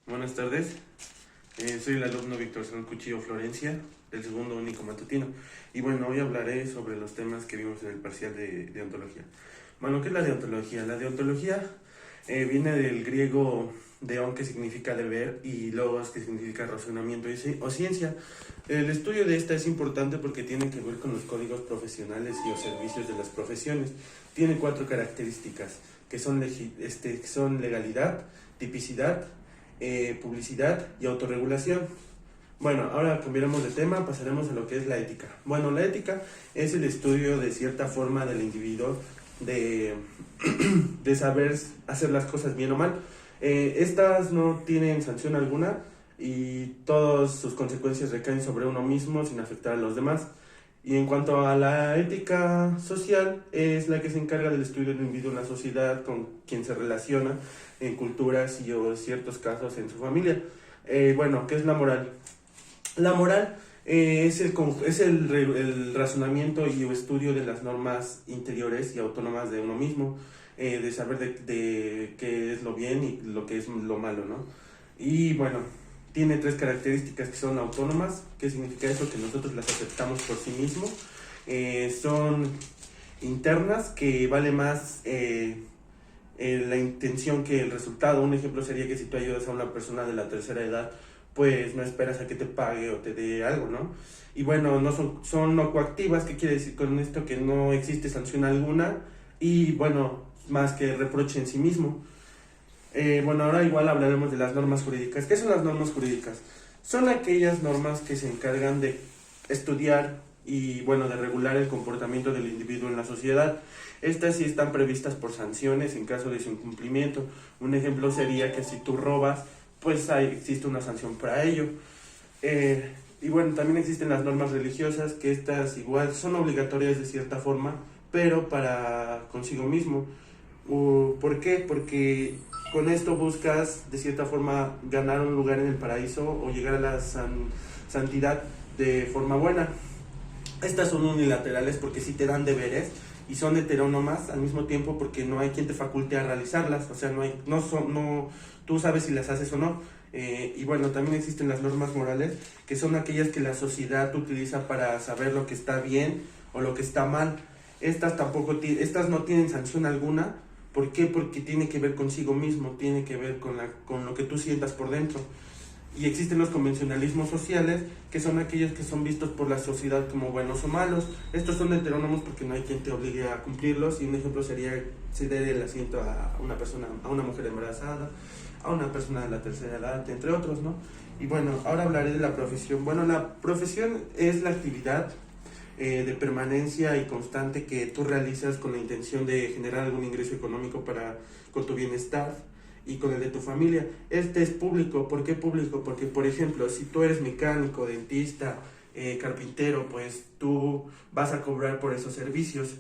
Buenas tardes, soy el alumno Víctor San Cuchillo Florencia, del segundo único matutino. Y bueno, hoy hablaré sobre los temas que vimos en el parcial de deontología. Bueno, ¿qué es la deontología? La deontología viene del griego deon, que significa deber, y logos, que significa razonamiento o ciencia. El estudio de esta es importante porque tiene que ver con los códigos profesionales y los servicios de las profesiones. Tiene 4 características, que son legalidad, tipicidad, publicidad y autorregulación. Bueno, ahora cambiaremos de tema, pasaremos a lo que es la ética. Bueno, la ética es el estudio de cierta forma del individuo de, de saber hacer las cosas bien o mal. Estas no tienen sanción alguna y todas sus consecuencias recaen sobre uno mismo sin afectar a los demás. Y en cuanto a la ética social, es la que se encarga del estudio del individuo en la sociedad, con quien se relaciona en culturas y o ciertos casos en su familia. Bueno, ¿qué es la moral? La moral es el razonamiento y estudio de las normas interiores y autónomas de uno mismo, de saber de qué es lo bien y lo que es lo malo, ¿no? Y bueno, tiene 3 características que son autónomas. ¿Qué significa eso? Que nosotros las aceptamos por sí mismos. Son internas, que vale más la intención que el resultado. Un ejemplo sería que si tú ayudas a una persona de la tercera edad, pues no esperas a que te pague o te dé algo, ¿no? Y bueno, son no coactivas. ¿Qué quiere decir con esto? Que no existe sanción alguna y bueno, más que reproche en sí mismo. Bueno, ahora igual hablaremos de las normas jurídicas. ¿Qué son las normas jurídicas? Son aquellas normas que se encargan de estudiar y, bueno, de regular el comportamiento del individuo en la sociedad. Estas sí están previstas por sanciones en caso de su incumplimiento. Un ejemplo sería que si tú robas, pues existe una sanción para ello. Y bueno, también existen las normas religiosas, que estas igual son obligatorias de cierta forma, pero para consigo mismo. ¿Por qué? Porque con esto buscas de cierta forma ganar un lugar en el paraíso o llegar a la santidad de forma buena. Estas son unilaterales porque sí te dan deberes y son heterónomas al mismo tiempo porque no hay quien te faculte a realizarlas, o sea, tú sabes si las haces o no. Y bueno, también existen las normas morales, que son aquellas que la sociedad utiliza para saber lo que está bien o lo que está mal. Estas no tienen sanción alguna. ¿Por qué? Porque tiene que ver consigo mismo, tiene que ver con lo que tú sientas por dentro. Y existen los convencionalismos sociales, que son aquellos que son vistos por la sociedad como buenos o malos. Estos son heterónomos porque no hay quien te obligue a cumplirlos, y un ejemplo sería ceder el asiento a una persona, a una mujer embarazada, a una persona de la tercera edad, entre otros, ¿no? Y bueno, ahora hablaré de la profesión. Bueno, la profesión es la actividad de permanencia y constante que tú realizas con la intención de generar algún ingreso económico con tu bienestar y con el de tu familia. Este es público. ¿Por qué público? Porque, por ejemplo, si tú eres mecánico, dentista, carpintero, pues tú vas a cobrar por esos servicios.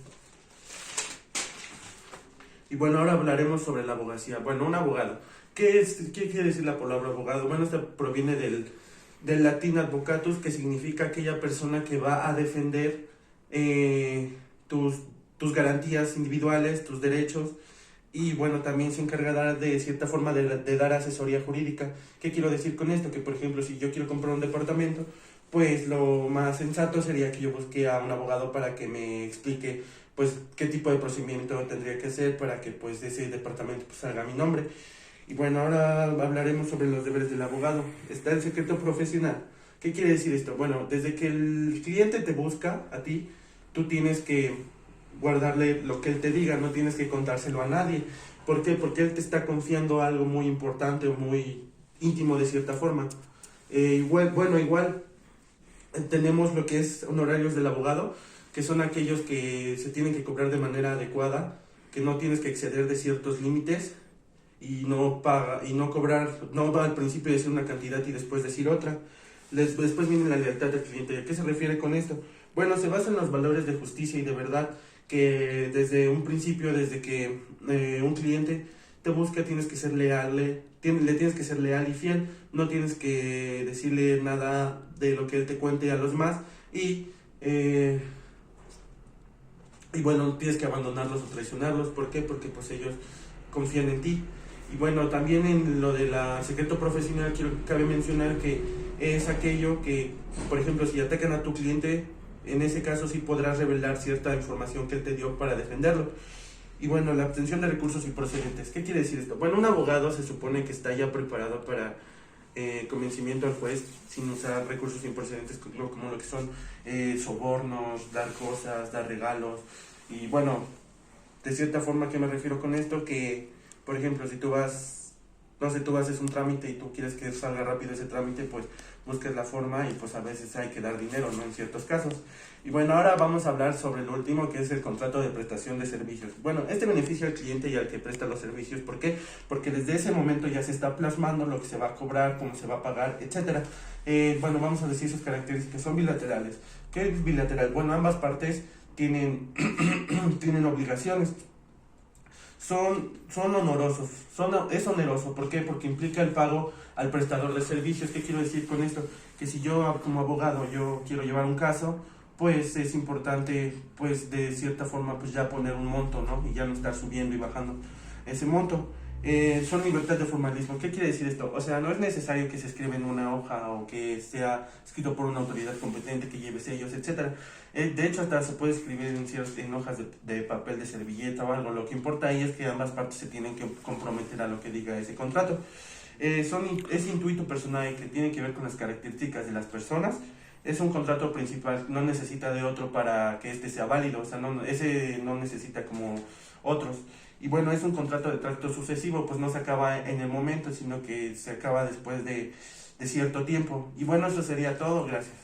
Y bueno, ahora hablaremos sobre la abogacía. Bueno, un abogado. ¿Qué quiere decir la palabra abogado? Bueno, esta proviene del latín advocatus, que significa aquella persona que va a defender tus garantías individuales, tus derechos. Y bueno, también se encarga de cierta forma de dar asesoría jurídica. ¿Qué quiero decir con esto? Que por ejemplo, si yo quiero comprar un departamento, pues lo más sensato sería que yo busque a un abogado para que me explique pues qué tipo de procedimiento tendría que hacer para que pues ese departamento pues salga a mi nombre. Y bueno, ahora hablaremos sobre los deberes del abogado. Está el secreto profesional. ¿Qué quiere decir esto? Bueno, desde que el cliente te busca a ti, tú tienes que guardarle lo que él te diga, no tienes que contárselo a nadie. ¿Por qué? Porque él te está confiando algo muy importante o muy íntimo de cierta forma. Igual tenemos lo que es honorarios del abogado, que son aquellos que se tienen que cobrar de manera adecuada, que no tienes que exceder de ciertos límites y no cobrar, no va al principio decir una cantidad y después decir otra. Después viene la lealtad del cliente. ¿A qué se refiere con esto? Bueno, se basa en los valores de justicia y de verdad, que desde un principio, desde que un cliente te busca, tienes que ser le tienes que ser leal y fiel, no tienes que decirle nada de lo que él te cuente a los demás y bueno, tienes que abandonarlos o traicionarlos. ¿Por qué? Porque pues ellos confían en ti. Y bueno, también en lo de la secreto profesional cabe mencionar que es aquello que, por ejemplo, si atacan a tu cliente, en ese caso sí podrás revelar cierta información que él te dio para defenderlo. Y bueno, la obtención de recursos improcedentes. ¿Qué quiere decir esto? Bueno, un abogado se supone que está ya preparado para convencimiento al juez sin usar recursos improcedentes como lo que son sobornos, dar cosas, dar regalos. Y bueno, de cierta forma, ¿qué me refiero con esto? Que, por ejemplo, si tú vas, no sé, tú haces un trámite y tú quieres que salga rápido ese trámite, pues buscas la forma y pues a veces hay que dar dinero, ¿no? En ciertos casos. Y bueno, ahora vamos a hablar sobre lo último, que es el contrato de prestación de servicios. Bueno, este beneficia al cliente y al que presta los servicios. ¿Por qué? Porque desde ese momento ya se está plasmando lo que se va a cobrar, cómo se va a pagar, etcétera. Bueno, vamos a decir sus características. Son bilaterales. ¿Qué es bilateral? Bueno, ambas partes tienen, tienen obligaciones. Son honorosos, es oneroso. ¿Por qué? Porque implica el pago al prestador de servicios. ¿Qué quiero decir con esto? Que si yo como abogado yo quiero llevar un caso, pues es importante, pues de cierta forma, pues ya poner un monto, ¿no? Y ya no estar subiendo y bajando ese monto. Son libertad de formalismo. ¿Qué quiere decir esto? O sea, no es necesario que se escriba en una hoja o que sea escrito por una autoridad competente que lleve sellos, etcétera. De hecho, hasta se puede escribir en hojas de papel de servilleta o algo. Lo que importa ahí es que ambas partes se tienen que comprometer a lo que diga ese contrato. Es intuito personal que tiene que ver con las características de las personas. Es un contrato principal, no necesita de otro para que este sea válido, o sea, ese no necesita como otros. Y bueno, es un contrato de tracto sucesivo, pues no se acaba en el momento, sino que se acaba después de cierto tiempo. Y bueno, eso sería todo, gracias.